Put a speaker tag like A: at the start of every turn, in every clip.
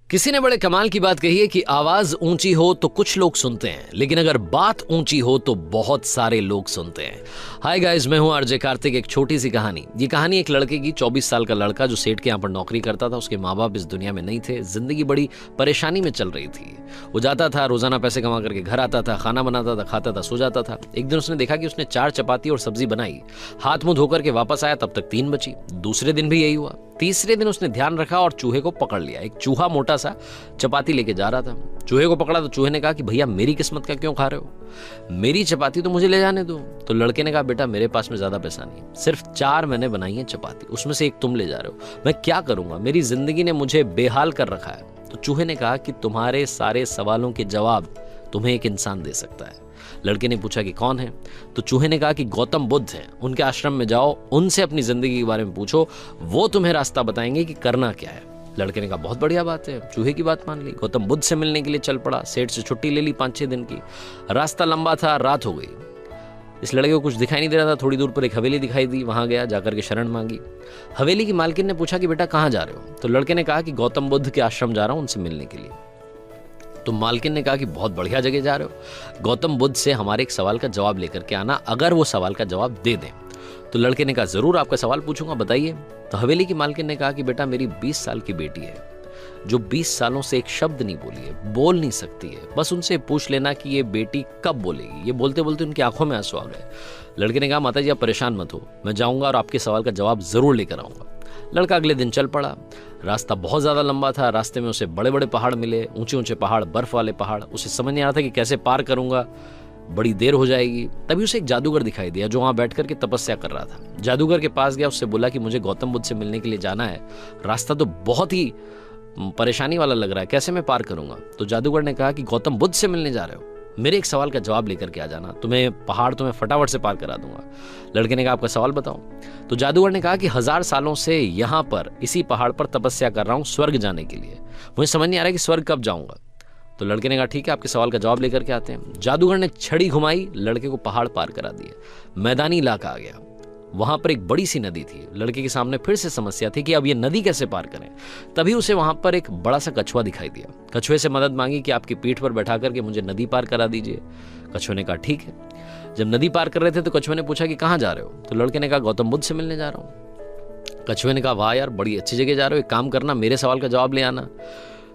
A: किसी ने बड़े कमाल की बात कही है कि आवाज ऊंची हो तो कुछ लोग सुनते हैं, लेकिन अगर बात ऊंची हो तो बहुत सारे लोग सुनते हैं। हाय गाइस, मैं हूं आरजे कार्तिक। एक छोटी सी कहानी। ये कहानी एक लड़के की। 24 साल का लड़का जो सेठ के यहाँ पर नौकरी करता था। उसके माँ बाप इस दुनिया में नहीं थे। जिंदगी बड़ी परेशानी में चल रही थी। वो जाता था, रोजाना पैसे कमा करके घर आता था, खाना बनाता था, खाता था, सो जाता था। एक दिन उसने देखा कि उसने 4 चपाती और सब्जी बनाई। हाथ मुंह धोकर के वापस आया, तब तक 3 बची। दूसरे दिन भी यही हुआ। तीसरे दिन उसने ध्यान रखा और चूहे को पकड़ लिया। एक चूहा मोटा सा चपाती लेके जा रहा था। चूहे को पकड़ा तो चूहे ने कहा कि भैया मेरी किस्मत का क्यों खा रहे हो, मेरी चपाती तो मुझे ले जाने दो। तो लड़के ने कहा बेटा मेरे पास में ज्यादा पैसा नहीं, सिर्फ 4 मैंने बनाई है चपाती, उसमें से एक तुम ले जा रहे हो, मैं क्या करूंगा, मेरी जिंदगी ने मुझे बेहाल कर रखा है। तो चूहे ने कहा कि तुम्हारे सारे सवालों के जवाब तुम्हें एक इंसान दे सकता है। लड़के ने पूछा कि कौन है? तो चूहे ने कहा कि गौतम बुद्ध हैं, उनके आश्रम में जाओ, उनसे अपनी जिंदगी के बारे में पूछो, वो तुम्हें रास्ता बताएंगे कि करना क्या है। लड़के ने कहा बहुत बढ़िया बात है। चूहे की बात मान ली, गौतम बुद्ध से मिलने के लिए चल पड़ा। सेठ से छुट्टी ले ली 5-6 दिन की। रास्ता लंबा था, रात हो गई। इस लड़के को कुछ दिखाई नहीं दे रहा था। थोड़ी दूर पर एक हवेली दिखाई दी, वहां गया, जाकर के शरण मांगी। हवेली की मालकिन ने पूछा कि बेटा कहाँ जा रहे हो? तो लड़के ने कहा कि गौतम बुद्ध के आश्रम जा रहा हूं, उनसे मिलने के लिए। तो मालकिन ने कहा कि बहुत बढ़िया जगह जा रहे हो, गौतम बुद्ध से हमारे एक सवाल का जवाब लेकर के आना, अगर वो सवाल का जवाब दे दें। तो लड़के ने कहा जरूर आपका सवाल पूछूंगा, बताइए। तो हवेली की मालकिन ने कहा कि बेटा मेरी 20 साल की बेटी है, जो 20 सालों से एक शब्द नहीं बोली है, बोल नहीं सकती है। बस उनसे पूछ लेना कि ये बेटी कब बोलेगी। ये बोलते बोलते उनकी आंखों में आंसू आ गए। लड़के ने कहा माता जी आप परेशान मत हो, मैं जाऊंगा और आपके सवाल का जवाब जरूर लेकर आऊंगा। लड़का अगले दिन चल पड़ा। रास्ता बहुत ज्यादा लंबा था। रास्ते में उसे बड़े बड़े पहाड़ मिले, ऊंचे ऊंचे पहाड़, बर्फ वाले पहाड़। उसे समझ नहीं आ रहा था कि कैसे पार करूंगा, बड़ी देर हो जाएगी। तभी उसे एक जादूगर दिखाई दिया जो वहां बैठ करके तपस्या कर रहा था। जादूगर के पास गया, उससे बोला कि मुझे गौतम बुद्ध से मिलने के लिए जाना है, रास्ता तो बहुत ही परेशानी वाला लग रहा है, कैसे मैं पार करूंगा? तो जादूगर ने कहा कि गौतम बुद्ध से मिलने जा रहे हो, मेरे एक सवाल का जवाब लेकर के आ जाना, तुम्हें फटाफट से पार करा दूंगा। लड़के ने कहा आपका सवाल बताओ। तो जादूगर ने कहा कि 1000 सालों से यहाँ पर इसी पहाड़ पर तपस्या कर रहा हूँ स्वर्ग जाने के लिए, मुझे समझ नहीं आ रहा कि स्वर्ग कब जाऊंगा। तो लड़के ने कहा ठीक है, आपके सवाल का जवाब लेकर के आते हैं। जादूगर ने छड़ी घुमाई, लड़के को पहाड़ पार करा दिया। मैदानी इलाका आ गया। वहां पर एक बड़ी सी नदी थी। लड़के के सामने फिर से समस्या थी कि अब ये नदी कैसे पार करें। तभी उसे वहां पर एक बड़ा सा कछुआ दिखाई दिया। कछुए से मदद मांगी कि आपकी पीठ पर बैठा करके मुझे नदी पार करा दीजिए। कछुए ने कहा ठीक है। जब नदी पार कर रहे थे तो कछुए ने पूछा कि कहाँ जा रहे हो? तो लड़के ने कहा गौतम बुद्ध से मिलने जा रहा हूँ। कछुए ने कहा वाह यार, बड़ी अच्छी जगह जा रहे हो, एक काम करना मेरे सवाल का जवाब ले आना।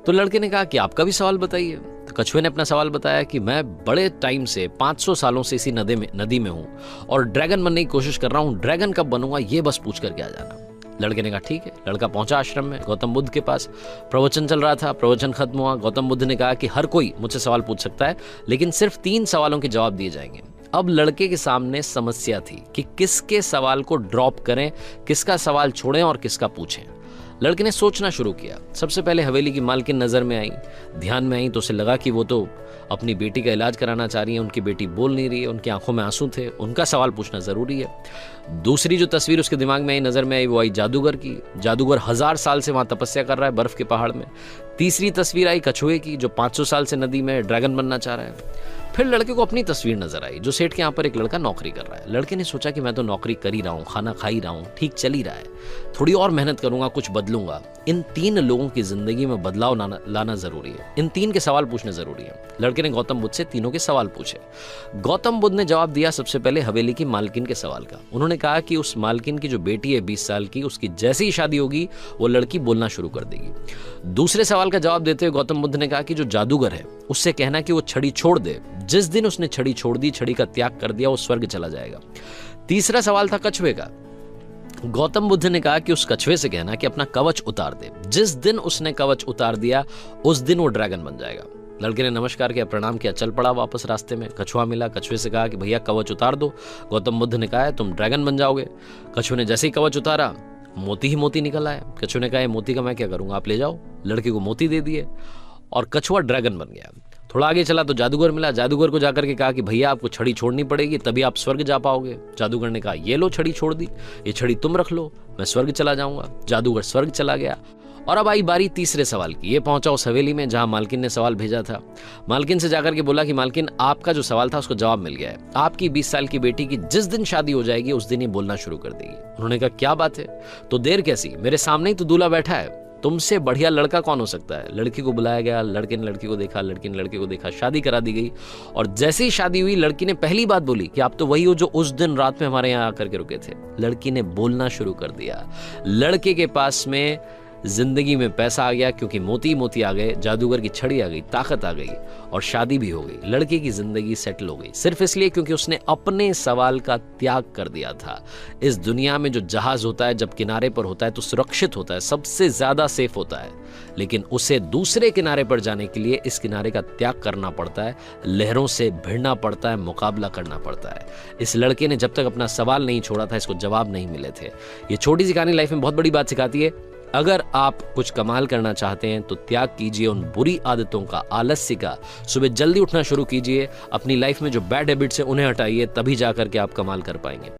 A: तो लड़के ने कहा कि आपका भी सवाल बताइए। तो कछुए ने अपना सवाल बताया कि मैं बड़े टाइम से 500 सालों से इसी नदी में हूं और ड्रैगन बनने की कोशिश कर रहा हूं, ड्रैगन कब बनूंगा ये बस पूछ करके आ जाना। लड़के ने कहा ठीक है। लड़का पहुंचा आश्रम में, गौतम बुद्ध के पास। प्रवचन चल रहा था, प्रवचन खत्म हुआ। गौतम बुद्ध ने कहा कि हर कोई मुझसे सवाल पूछ सकता है, लेकिन सिर्फ 3 सवालों के जवाब दिए जाएंगे। अब लड़के के सामने समस्या थी कि किसके सवाल को ड्रॉप करें, किसका सवाल छोड़ें और किसका पूछें। लड़के ने सोचना शुरू किया। सबसे पहले हवेली की मालकिन नजर में आई, ध्यान में आई, तो उसे लगा कि वो तो अपनी बेटी का इलाज कराना चाह रही है, उनकी बेटी बोल नहीं रही है, उनकी आंखों में आंसू थे, उनका सवाल पूछना जरूरी है। दूसरी जो तस्वीर उसके दिमाग में आई, नजर में आई, वो आई जादूगर की। जादूगर 1000 साल से वहां तपस्या कर रहा है बर्फ के पहाड़ में। तीसरी तस्वीर आई कछुए की, जो 500 साल से नदी में ड्रैगन बनना चाह रहा है। फिर लड़के को अपनी तस्वीर नजर आई, जो सेठ के यहाँ पर एक लड़का नौकरी कर रहा है। लड़के ने सोचा कि मैं तो नौकरी कर ही रहा हूँ, खाना खा ही रहा हूँ, ठीक चल ही रहा है, थोड़ी और मेहनत करूंगा, कुछ बदलूंगा। इन 3 लोगों की जिंदगी में बदलाव लाना जरूरी है, इन 3 के सवाल पूछने जरूरी है। लड़के ने गौतम बुद्ध से तीनों के सवाल पूछे। गौतम बुद्ध ने जवाब दिया सबसे पहले हवेली की मालकिन के सवाल का। उन्होंने कहा कि उस मालकिन की जो बेटी है 20 साल की, उसकी जैसी ही शादी होगी वो लड़की बोलना शुरू कर देगी। दूसरे सवाल का जवाब देते हुए गौतम बुद्ध ने कहा कि जो जादूगर है उससे कहना कि वो छड़ी छोड़ दे, जिस दिन उसने छड़ी छोड़ दी, छड़ी का त्याग कर दिया, वो स्वर्ग चला जाएगा। तीसरा सवाल था कछुए का। गौतम बुद्ध ने कहा कि उस कछुए से कहना कि अपना कवच उतार दे, जिस दिन उसने कवच उतार दिया उस दिन वो ड्रैगन बन जाएगा। लड़के ने नमस्कार किया, प्रणाम किया, चल पड़ा वापस। रास्ते में कछुआ मिला। कछुए से कहा कि भैया कवच उतार दो। गौतम बुद्ध ने कहा तुम ड्रैगन बन जाओगे। कछुए ने जैसे ही कवच उतारा, मोती ही मोती निकल आया। कछुए ने कहा मोती का मैं क्या करूंगा, आप ले जाओ। लड़के को मोती दे दिए और कछुआ ड्रैगन बन गया। थोड़ा आगे चला तो जादूगर मिला। जादूगर को जाकर के कहा कि भैया आपको छड़ी छोड़नी पड़ेगी, तभी आप स्वर्ग जा पाओगे। जादूगर ने कहा ये लो छड़ी छोड़ दी, ये छड़ी तुम रख लो, मैं स्वर्ग चला जाऊंगा। जादूगर स्वर्ग चला गया। और अब आई बारी तीसरे सवाल की। ये पहुंचा उस हवेली में जहां मालकिन ने सवाल भेजा था। मालकिन से जाकर के बोला कि मालकिन आपका जो सवाल था उसको जवाब मिल गया है, आपकी 20 साल की बेटी की जिस दिन शादी हो जाएगी उस दिन ही बोलना शुरू कर देगी। उन्होंने कहा क्या बात है, तो देर कैसी, मेरे सामने ही तो दूल्हा बैठा है। तुमसे बढ़िया लड़का कौन हो सकता है। लड़की को बुलाया गया, लड़के ने लड़की को देखा, लड़की ने लड़के को देखा, शादी करा दी गई। और जैसे ही शादी हुई, लड़की ने पहली बात बोली कि आप तो वही हो जो उस दिन रात में हमारे यहाँ आकर के रुके थे। लड़की ने बोलना शुरू कर दिया। लड़के के पास में जिंदगी में पैसा आ गया, क्योंकि मोती मोती आ गए, जादूगर की छड़ी आ गई, ताकत आ गई, और शादी भी हो गई। लड़के की जिंदगी सेटल हो गई, सिर्फ इसलिए क्योंकि उसने अपने सवाल का त्याग कर दिया था। इस दुनिया में जो जहाज होता है जब किनारे पर होता है तो सुरक्षित होता है, सबसे ज्यादा सेफ होता है, लेकिन उसे दूसरे किनारे पर जाने के लिए इस किनारे का त्याग करना पड़ता है, लहरों से भिड़ना पड़ता है, मुकाबला करना पड़ता है। इस लड़के ने जब तक अपना सवाल नहीं छोड़ा था, इसको जवाब नहीं मिले थे। ये छोटी सी कहानी लाइफ में बहुत बड़ी बात सिखाती है। अगर आप कुछ कमाल करना चाहते हैं तो त्याग कीजिए उन बुरी आदतों का, आलस्य का। सुबह जल्दी उठना शुरू कीजिए, अपनी लाइफ में जो बैड हैबिट्स हैं उन्हें हटाइए, तभी जाकर के आप कमाल कर पाएंगे।